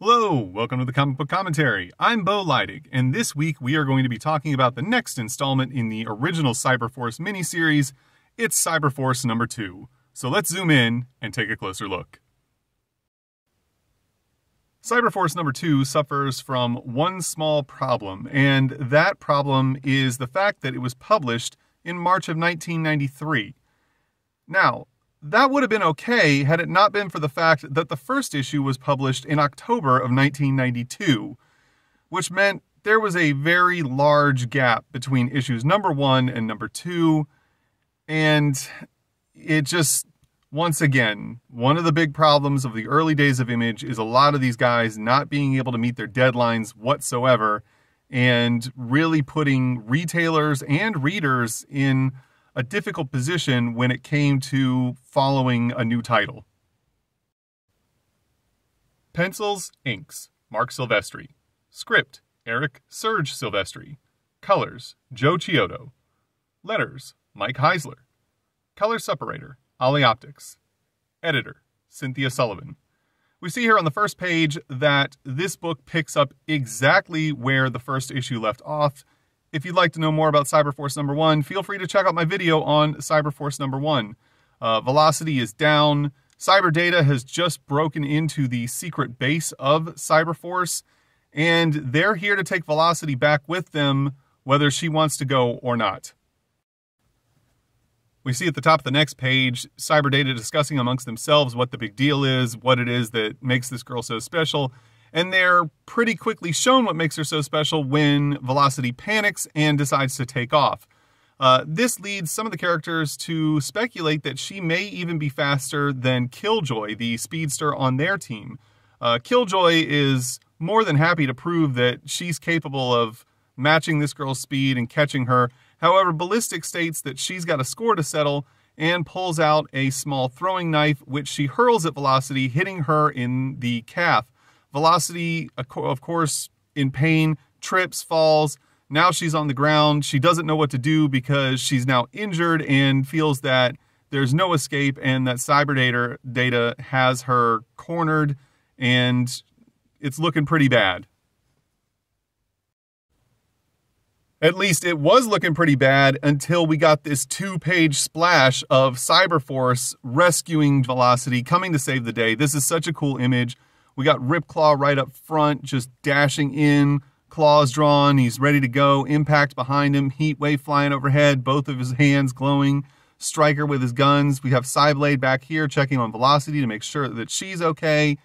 Hello, welcome to the Comic Book Commentary. I'm Bo Leidig, and this week we are going to be talking about the next installment in the original Cyberforce miniseries. It's Cyberforce number 2. So let's zoom in and take a closer look. Cyberforce number 2 suffers from one small problem, and that problem is the fact that it was published in March of 1993. Now, that would have been okay had it not been for the fact that the first issue was published in October of 1992, which meant there was a very large gap between issues number 1 and number 2, and it just, once again, one of the big problems of the early days of Image is a lot of these guys not being able to meet their deadlines whatsoever, and really putting retailers and readers in a difficult position when it came to following a new title. Pencils, inks, Mark Silvestri. Script, Eric Serge Silvestri. Colors, Joe Chiodo. Letters, Mike Heisler. Color separator, Ollie Optics. Editor, Cynthia Sullivan. We see here on the first page that this book picks up exactly where the first issue left off. If you'd like to know more about Cyberforce number 1, feel free to check out my video on Cyberforce number 1. Velocity is down. Cyberdata has just broken into the secret base of Cyberforce, and they're here to take Velocity back with them, whether she wants to go or not. We see at the top of the next page, Cyberdata discussing amongst themselves what the big deal is, what it is that makes this girl so special, and they're pretty quickly shown what makes her so special when Velocity panics and decides to take off. This leads some of the characters to speculate that she may even be faster than Killjoy, the speedster on their team. Killjoy is more than happy to prove that she's capable of matching this girl's speed and catching her. However, Ballistic states that she's got a score to settle and pulls out a small throwing knife, which she hurls at Velocity, hitting her in the calf. Velocity, of course, in pain, trips, falls. Now she's on the ground. She doesn't know what to do because she's now injured and feels that there's no escape and that Cyberdata has her cornered, and it's looking pretty bad. At least it was looking pretty bad until we got this 2-page splash of Cyberforce rescuing Velocity, coming to save the day. This is such a cool image. We got Ripclaw right up front, just dashing in, claws drawn, he's ready to go, Impact behind him, Heatwave flying overhead, both of his hands glowing, Stryker with his guns. We have Cyblade back here checking on Velocity to make sure that she's okay.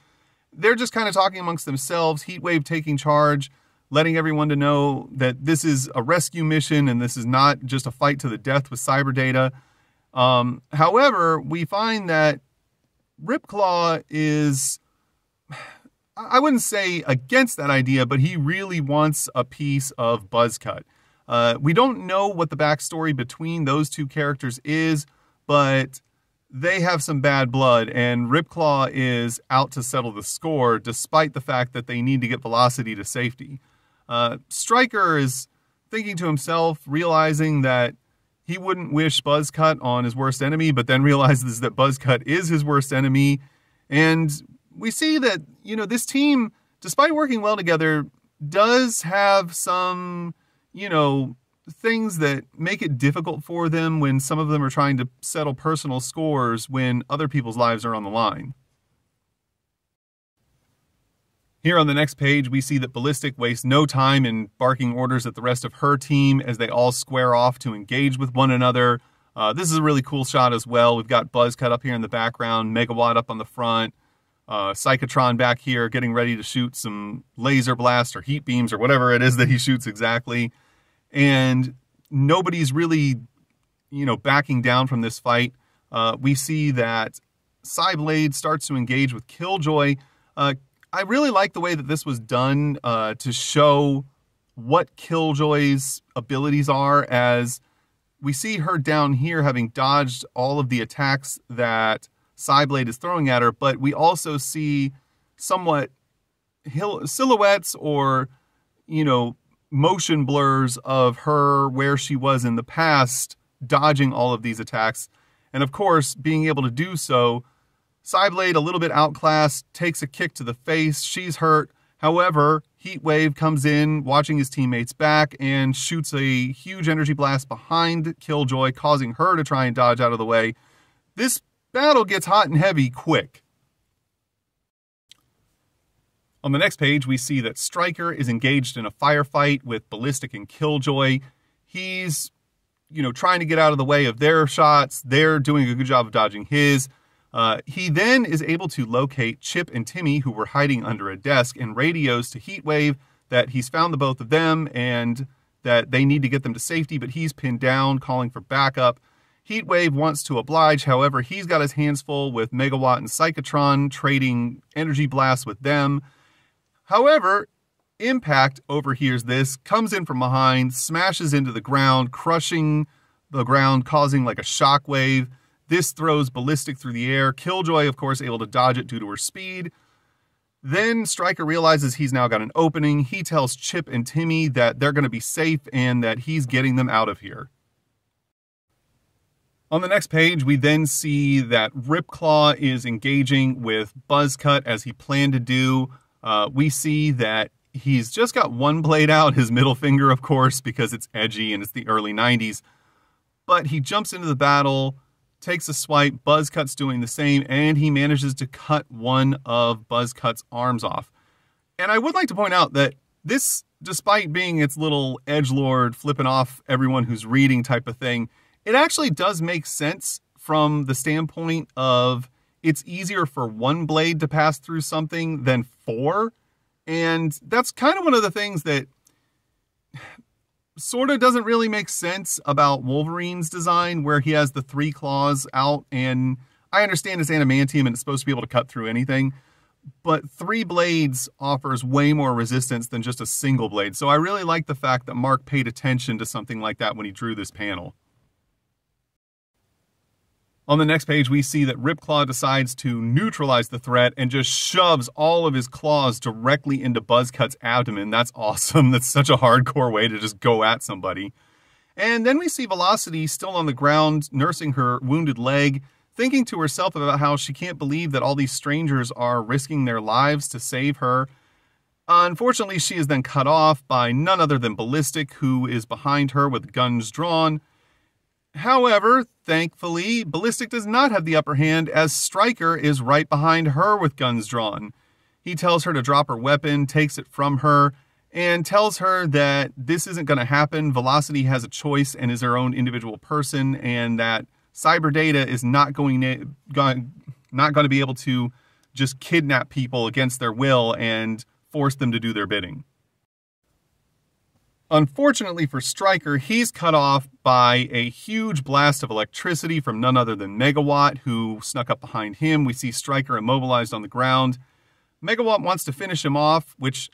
They're just kind of talking amongst themselves, Heatwave taking charge, letting everyone to know that this is a rescue mission and this is not just a fight to the death with Cyberdata. However, we find that Ripclaw is, I wouldn't say against that idea, but he really wants a piece of Buzzcut. We don't know what the backstory between those two characters is, but they have some bad blood, and Ripclaw is out to settle the score, despite the fact that they need to get Velocity to safety. Stryker is thinking to himself, realizing that he wouldn't wish Buzzcut on his worst enemy, but then realizes that Buzzcut is his worst enemy, and we see that, this team, despite working well together, does have some, things that make it difficult for them when some of them are trying to settle personal scores when other people's lives are on the line. Here on the next page, we see that Ballistic wastes no time in barking orders at the rest of her team as they all square off to engage with one another. This is a really cool shot as well. We've got Buzzcut up here in the background, Megawatt up on the front, Psychotron back here getting ready to shoot some laser blast or heat beams or whatever it is that he shoots exactly. And nobody's really, backing down from this fight. We see that Cyblade starts to engage with Killjoy. I really like the way that this was done to show what Killjoy's abilities are, as we see her down here having dodged all of the attacks that Cyblade is throwing at her, but we also see somewhat silhouettes or, motion blurs of her where she was in the past, dodging all of these attacks. And of course, being able to do so Psyblade, a little bit outclassed, takes a kick to the face. She's hurt. However, Heatwave comes in, watching his teammates back, and shoots a huge energy blast behind Killjoy, causing her to try and dodge out of the way. This battle gets hot and heavy quick. On the next page, we see that Stryker is engaged in a firefight with Ballistic and Killjoy. He's, trying to get out of the way of their shots. They're doing a good job of dodging his. He then is able to locate Chip and Timmy, who were hiding under a desk, and radios to Heatwave that he's found the both of them and that they need to get them to safety, but he's pinned down, calling for backup. Heatwave wants to oblige, however, he's got his hands full with Megawatt and Psychotron, trading energy blasts with them. However, Impact overhears this, comes in from behind, smashes into the ground, crushing the ground, causing like a shockwave. This throws Ballistic through the air. Killjoy, of course, able to dodge it due to her speed. Then Stryker realizes he's now got an opening. He tells Chip and Timmy that they're going to be safe and that he's getting them out of here. On the next page, we then see that Ripclaw is engaging with Buzzcut as he planned to do. We see that he's just got one blade out, his middle finger, of course, because it's edgy and it's the early 90s. But he jumps into the battle, takes a swipe, Buzzcut's doing the same, and he manages to cut one of Buzzcut's arms off. And I would like to point out that this, despite being its little edgelord flipping off everyone who's reading type of thing, it actually does make sense from the standpoint of it's easier for one blade to pass through something than four. And that's kind of one of the things that sort of doesn't really make sense about Wolverine's design, where he has the 3 claws out. And I understand it's adamantium and it's supposed to be able to cut through anything, but 3 blades offers way more resistance than just a single blade. So I really like the fact that Mark paid attention to something like that when he drew this panel. On the next page, we see that Ripclaw decides to neutralize the threat and just shoves all of his claws directly into Buzzcut's abdomen. That's awesome. That's such a hardcore way to just go at somebody. And then we see Velocity still on the ground, nursing her wounded leg, thinking to herself about how she can't believe that all these strangers are risking their lives to save her. Unfortunately, she is then cut off by none other than Ballistic, who is behind her with guns drawn. However, thankfully, Ballistic does not have the upper hand, as Stryker is right behind her with guns drawn. He tells her to drop her weapon, takes it from her, and tells her that this isn't going to happen. Velocity has a choice and is her own individual person, and that Cyber Data is not going to be able to just kidnap people against their will and force them to do their bidding. Unfortunately for Stryker, he's cut off by a huge blast of electricity from none other than Megawatt, who snuck up behind him. We see Stryker immobilized on the ground. Megawatt wants to finish him off, which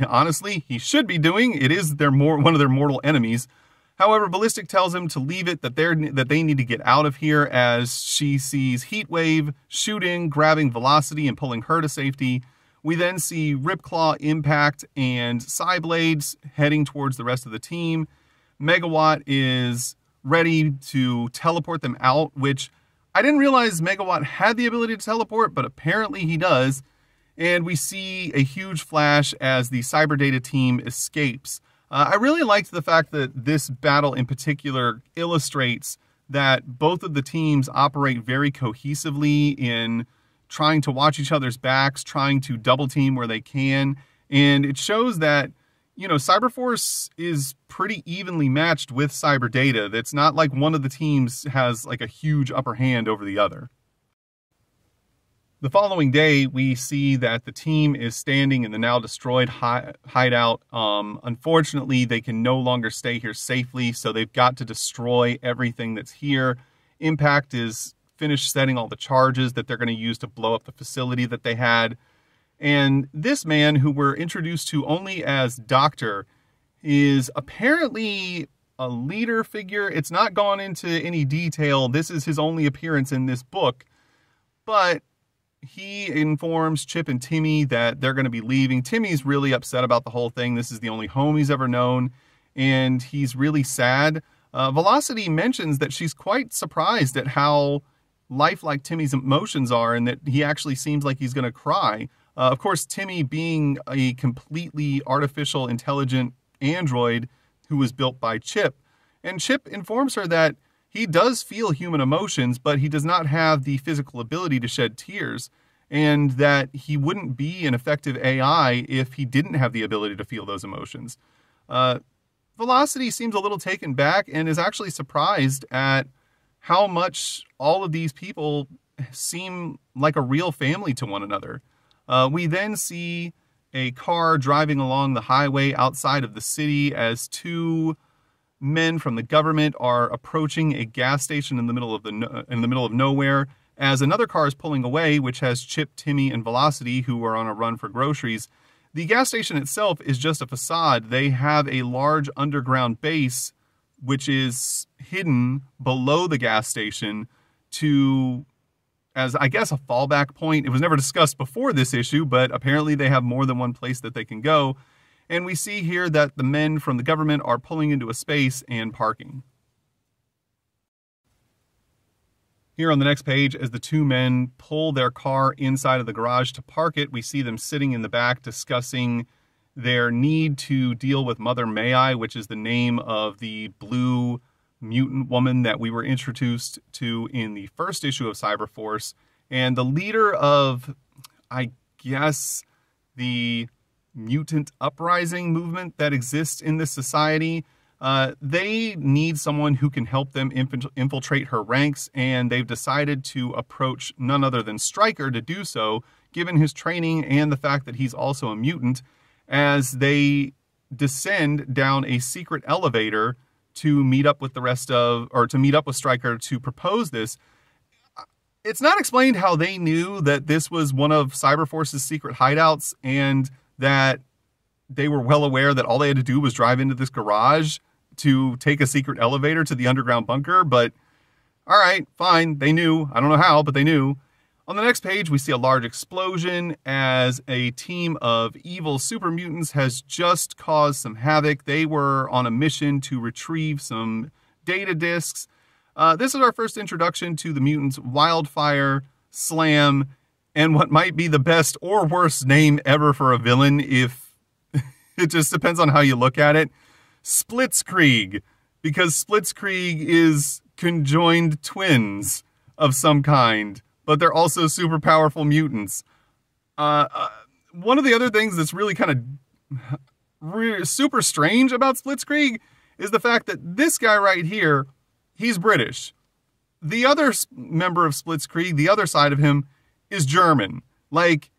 honestly he should be doing. It is one of their mortal enemies. However, Ballistic tells him to leave it, that they need to get out of here, as she sees Heatwave shooting, grabbing Velocity and pulling her to safety. We then see Ripclaw, Impact, and Psyblades heading towards the rest of the team. Megawatt is ready to teleport them out, which I didn't realize Megawatt had the ability to teleport, but apparently he does. And we see a huge flash as the Cyber Data team escapes. I really liked the fact that this battle in particular illustrates that both of the teams operate very cohesively in trying to watch each other's backs, trying to double team where they can. And it shows that, Cyberforce is pretty evenly matched with Cyber Data. That's not like one of the teams has like a huge upper hand over the other. The following day, we see that the team is standing in the now destroyed hideout. Unfortunately, they can no longer stay here safely, so they've got to destroy everything that's here. Impact is finished setting all the charges that they're going to use to blow up the facility that they had. And this man, who we're introduced to only as Doctor, is apparently a leader figure. It's not gone into any detail. This is his only appearance in this book. But he informs Chip and Timmy that they're going to be leaving. Timmy's really upset about the whole thing. This is the only home he's ever known, and he's really sad. Velocity mentions that she's quite surprised at how lifelike Timmy's emotions are, and that he actually seems like he's going to cry. Of course, Timmy being a completely artificial intelligent android who was built by Chip. And Chip informs her that he does feel human emotions, but he does not have the physical ability to shed tears, and that he wouldn't be an effective AI if he didn't have the ability to feel those emotions. Velocity seems a little taken back and is actually surprised at how much all of these people seem like a real family to one another. We then see a car driving along the highway outside of the city as two men from the government are approaching a gas station in the middle of nowhere, as another car is pulling away, which has Chip, Timmy, and Velocity, who are on a run for groceries. The gas station itself is just a facade. They have a large underground base, which is hidden below the gas station as I guess a fallback point. It was never discussed before this issue, but apparently they have more than one place that they can go. And we see here that the men from the government are pulling into a space and parking. Here on the next page, as the two men pull their car inside of the garage to park it, we see them sitting in the back discussing their need to deal with Mother May-I, which is the name of the blue mutant woman that we were introduced to in the first issue of Cyberforce. And the leader of, I guess, the mutant uprising movement that exists in this society, they need someone who can help them infiltrate her ranks, and they've decided to approach none other than Stryker to do so, given his training and the fact that he's also a mutant, as they descend down a secret elevator to meet up with Stryker to propose this. It's not explained how they knew that this was one of Cyberforce's secret hideouts, and that they were well aware that all they had to do was drive into this garage to take a secret elevator to the underground bunker. But all right, fine. They knew. I don't know how, but they knew. On the next page, we see a large explosion as a team of evil super mutants has just caused some havoc. They were on a mission to retrieve some data disks. This is our first introduction to the mutants Wildfire, Slam, and what might be the best or worst name ever for a villain, if it just depends on how you look at it, Splitzkrieg, because Splitzkrieg is conjoined twins of some kind, but they're also super powerful mutants. One of the other things that's really kind of super strange about Splitzkrieg is the fact that this guy right here, he's British. The other member of Splitzkrieg, the other side of him, is German. Like,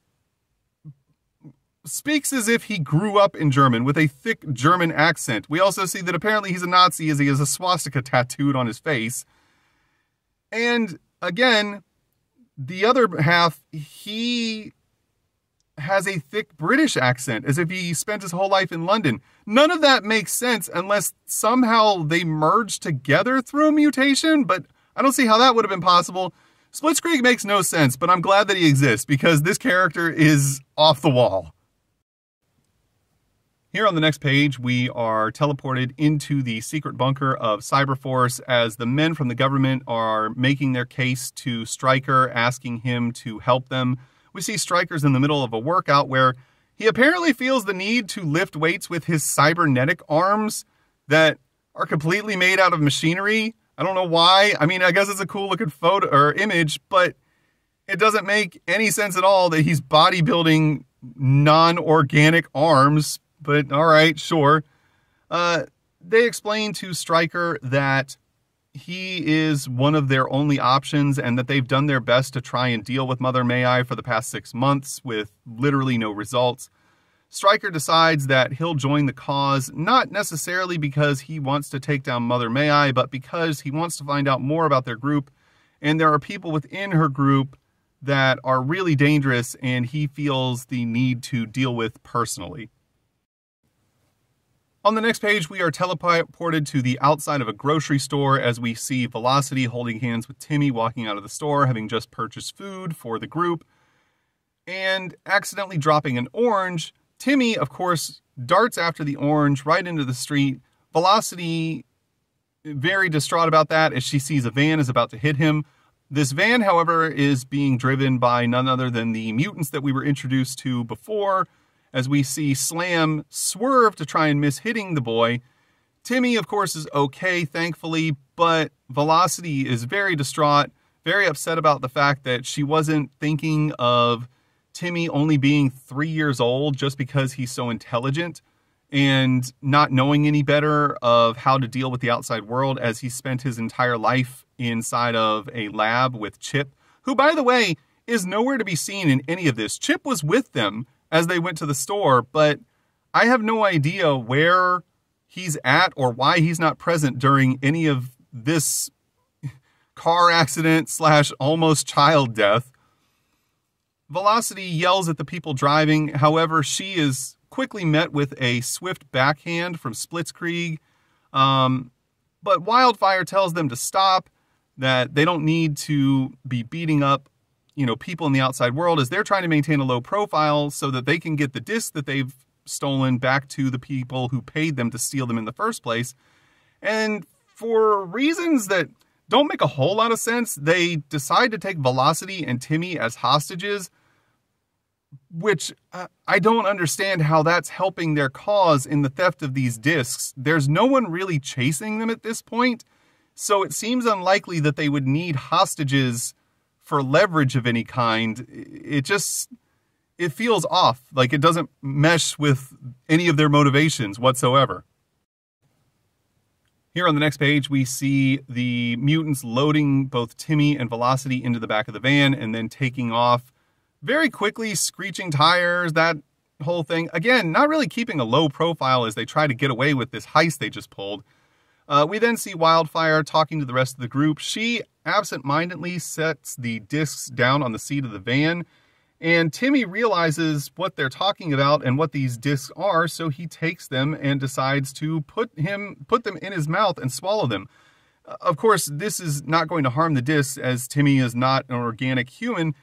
speaks as if he grew up in German with a thick German accent. We also see that apparently he's a Nazi, as he has a swastika tattooed on his face. And again, the other half, he has a thick British accent, as if he spent his whole life in London. None of that makes sense unless somehow they merged together through a mutation, but I don't see how that would have been possible. Splitzkrieg makes no sense, but I'm glad that he exists because this character is off the wall. Here on the next page, we are teleported into the secret bunker of Cyberforce as the men from the government are making their case to Stryker, asking him to help them. We see Stryker's in the middle of a workout where he apparently feels the need to lift weights with his cybernetic arms that are completely made out of machinery. I don't know why. I mean, I guess it's a cool looking photo or image, but it doesn't make any sense at all that he's bodybuilding non-organic arms. But all right, sure. They explain to Stryker that he is one of their only options and that they've done their best to try and deal with Mother May-I for the past 6 months with literally no results. Stryker decides that he'll join the cause, not necessarily because he wants to take down Mother May-I, but because he wants to find out more about their group. And there are people within her group that are really dangerous and he feels the need to deal with personally. On the next page, we are teleported to the outside of a grocery store as we see Velocity holding hands with Timmy walking out of the store, having just purchased food for the group, and accidentally dropping an orange. Timmy, of course, darts after the orange right into the street. Velocity, very distraught about that as she sees a van is about to hit him. This van, however, is being driven by none other than the mutants that we were introduced to before, as we see Slam swerve to try and miss hitting the boy. Timmy, of course, is okay, thankfully, but Velocity is very distraught, very upset about the fact that she wasn't thinking of Timmy only being 3 years old just because he's so intelligent and not knowing any better of how to deal with the outside world, as he spent his entire life inside of a lab with Chip, who, by the way, is nowhere to be seen in any of this. Chip was with them as they went to the store, but I have no idea where he's at or why he's not present during any of this car accident / almost child death. Velocity yells at the people driving. However, she is quickly met with a swift backhand from Splitzkrieg. But Wildfire tells them to stop, that they don't need to be beating up, people in the outside world, as they're trying to maintain a low profile so that they can get the disc that they've stolen back to the people who paid them to steal them in the first place. And for reasons that don't make a whole lot of sense, they decide to take Velocity and Timmy as hostages, which I don't understand how that's helping their cause in the theft of these discs. There's no one really chasing them at this point, so it seems unlikely that they would need hostages for leverage of any kind. It feels off, like it doesn't mesh with any of their motivations whatsoever. Here on the next page, we see the mutants loading both Timmy and Velocity into the back of the van and then taking off very quickly, screeching tires, that whole thing. Again, not really keeping a low profile as they try to get away with this heist they just pulled. We then see Wildfire talking to the rest of the group. She absent-mindedly sets the discs down on the seat of the van, and Timmy realizes what they're talking about and what these discs are, so he takes them and decides to put them in his mouth and swallow them. Of course, this is not going to harm the discs, as Timmy is not an organic human,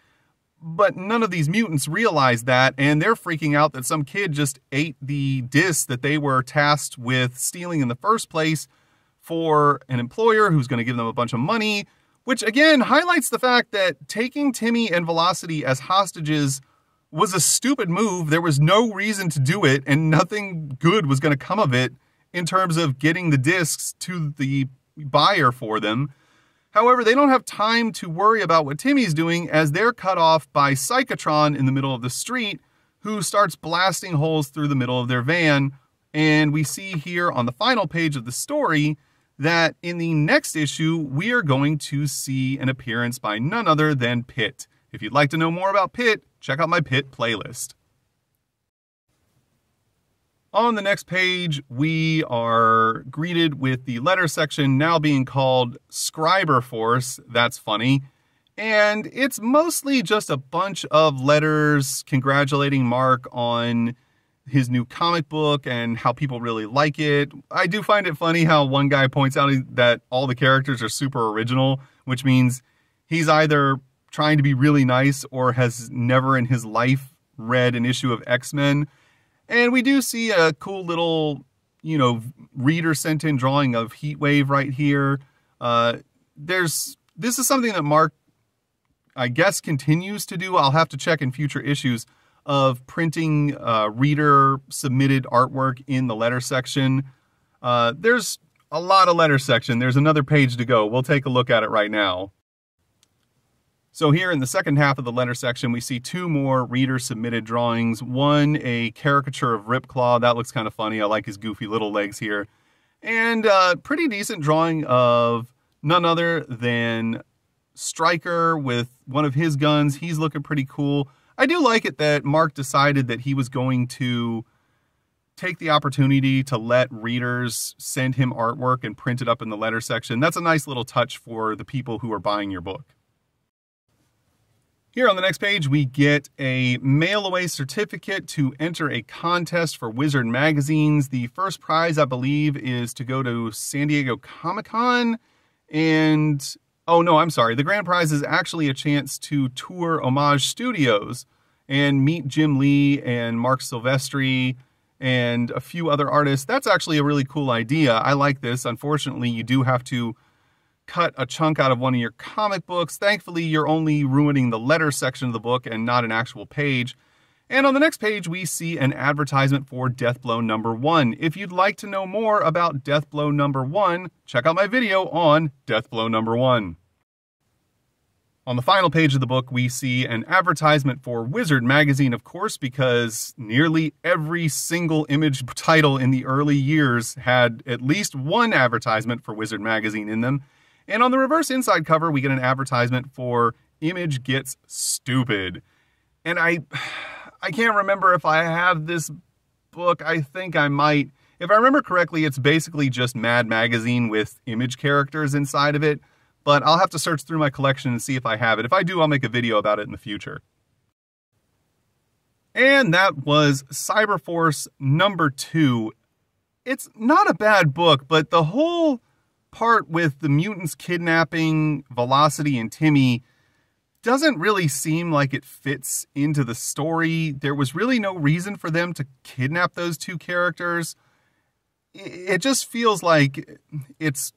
but none of these mutants realize that, and they're freaking out that some kid just ate the discs that they were tasked with stealing in the first place for an employer who's going to give them a bunch of money, which again highlights the fact that taking Timmy and Velocity as hostages was a stupid move. There was no reason to do it, and nothing good was going to come of it in terms of getting the discs to the buyer for them. However, they don't have time to worry about what Timmy's doing, as they're cut off by Psychotron in the middle of the street, who starts blasting holes through the middle of their van. And we see here on the final page of the story that in the next issue, we are going to see an appearance by none other than Pit. If you'd like to know more about Pit, check out my Pit playlist. On the next page, we are greeted with the letter section now being called Scriber Force. That's funny. And it's mostly just a bunch of letters congratulating Mark on his new comic book and how people really like it. I do find it funny how one guy points out that all the characters are super original, which means he's either trying to be really nice or has never in his life read an issue of X-Men. And we do see a cool little, reader sent in drawing of Heatwave right here. This is something that Mark, I guess, continues to do. I'll have to check in future issues of printing reader submitted artwork in the letter section. There's a lot of letter section. There's another page to go. We'll take a look at it right now. So here in the second half of the letter section, we see two more reader-submitted drawings. One, a caricature of Ripclaw. That looks kind of funny. I like his goofy little legs here. And a pretty decent drawing of none other than Stryker with one of his guns. He's looking pretty cool. I do like it that Mark decided that he was going to take the opportunity to let readers send him artwork and print it up in the letter section. That's a nice little touch for the people who are buying your book. Here on the next page, we get a mail-away certificate to enter a contest for Wizard magazines. The first prize, I believe, is to go to San Diego Comic-Con. And, oh no, I'm sorry. The grand prize is actually a chance to tour Homage Studios and meet Jim Lee and Mark Silvestri and a few other artists. That's actually a really cool idea. I like this. Unfortunately, you do have to cut a chunk out of one of your comic books. Thankfully, you're only ruining the letter section of the book and not an actual page. And on the next page, we see an advertisement for Deathblow #1. If you'd like to know more about Deathblow #1, check out my video on Deathblow #1. On the final page of the book, we see an advertisement for Wizard magazine, of course, because nearly every single Image title in the early years had at least one advertisement for Wizard magazine in them. And on the reverse inside cover, we get an advertisement for Image Gets Stupid. And I can't remember if I have this book. I think I might. If I remember correctly, it's basically just Mad Magazine with Image characters inside of it. But I'll have to search through my collection and see if I have it. If I do, I'll make a video about it in the future. And that was Cyberforce #2. It's not a bad book, but the whole part with the mutants kidnapping Velocity and Timmy doesn't really seem like it fits into the story. There was really no reason for them to kidnap those two characters. It just feels like it's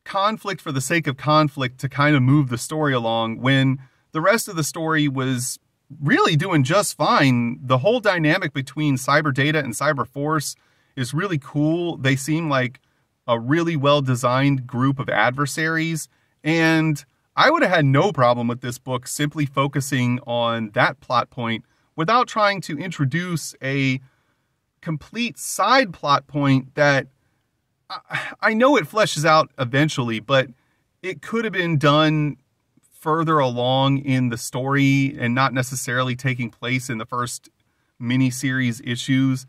conflict for the sake of conflict to kind of move the story along when the rest of the story was really doing just fine. The whole dynamic between Cyberdata and Cyberforce is really cool. They seem like a really well-designed group of adversaries, and I would have had no problem with this book simply focusing on that plot point without trying to introduce a complete side plot point that I know it fleshes out eventually, but it could have been done further along in the story and not necessarily taking place in the first miniseries issues.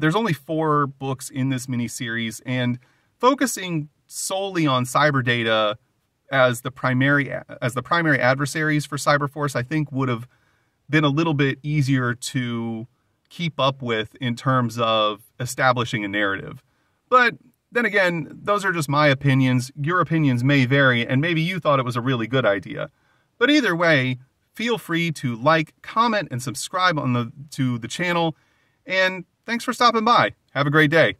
There's only 4 books in this miniseries, and focusing solely on Cyberdata as the primary adversaries for Cyberforce, I think would have been a little bit easier to keep up with in terms of establishing a narrative. But then again, those are just my opinions. Your opinions may vary, and maybe you thought it was a really good idea. But either way, feel free to like, comment, and subscribe to the channel. And thanks for stopping by. Have a great day.